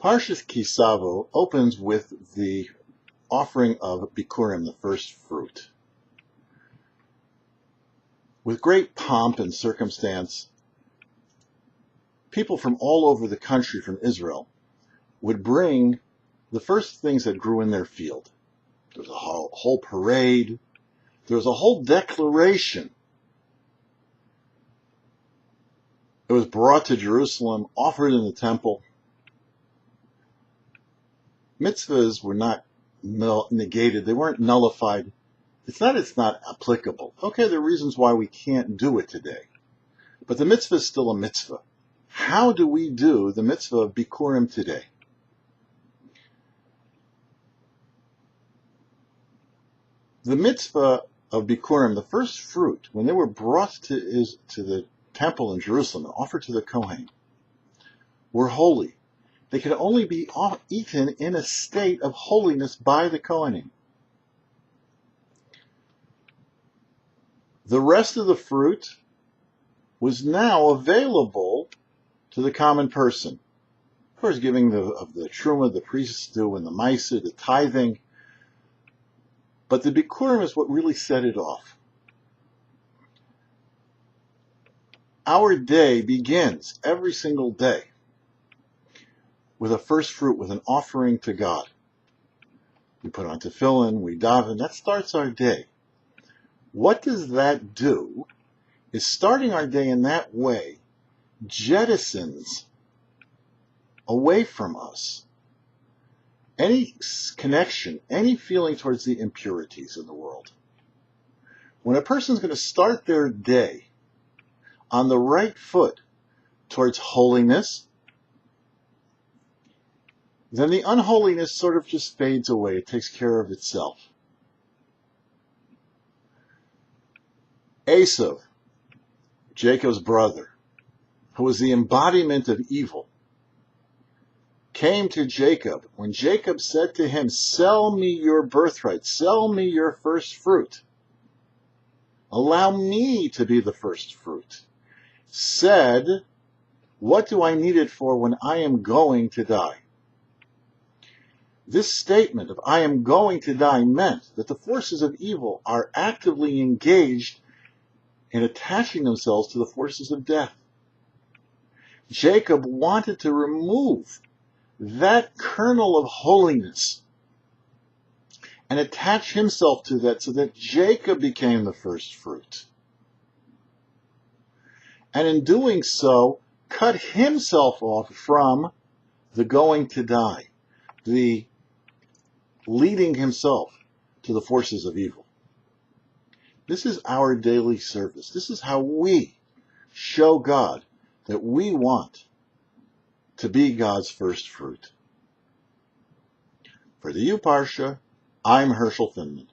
Parshas Savo opens with the offering of Bikurim, the first fruit. With great pomp and circumstance, people from all over the country from Israel would bring the first things that grew in their field. There was a whole parade. There was a whole declaration. It was brought to Jerusalem, offered in the temple. Mitzvahs were not negated. They weren't nullified. It's not applicable. Okay, there are reasons why we can't do it today. But the mitzvah is still a mitzvah. How do we do the mitzvah of Bikurim today? The mitzvah of Bikurim, the first fruit, when they were brought to the temple in Jerusalem and offered to the Kohen, were holy. They could only be eaten in a state of holiness by the Kohanim. The rest of the fruit was now available to the common person. Of course, giving of the truma, the priests do, and the maaseh, the tithing. But the Bikurim is what really set it off. Our day begins every single day with a first fruit, with an offering to God. We put on tefillin, we daven, that starts our day. What does that do? Is starting our day in that way jettisons away from us any connection, any feeling towards the impurities in the world. When a person's going to start their day on the right foot towards holiness, then the unholiness sort of just fades away. It takes care of itself. Esau, Jacob's brother, who was the embodiment of evil, came to Jacob when Jacob said to him, "Sell me your birthright, sell me your first fruit. Allow me to be the first fruit." Said, "What do I need it for when I am going to die?" This statement of "I am going to die" meant that the forces of evil are actively engaged in attaching themselves to the forces of death. Jacob wanted to remove that kernel of holiness and attach himself to that so that Jacob became the first fruit. And in doing so, cut himself off from the going to die, the leading himself to the forces of evil. This is our daily service. This is how we show God that we want to be God's first fruit. For the YouParsha, I'm Herschel Finman.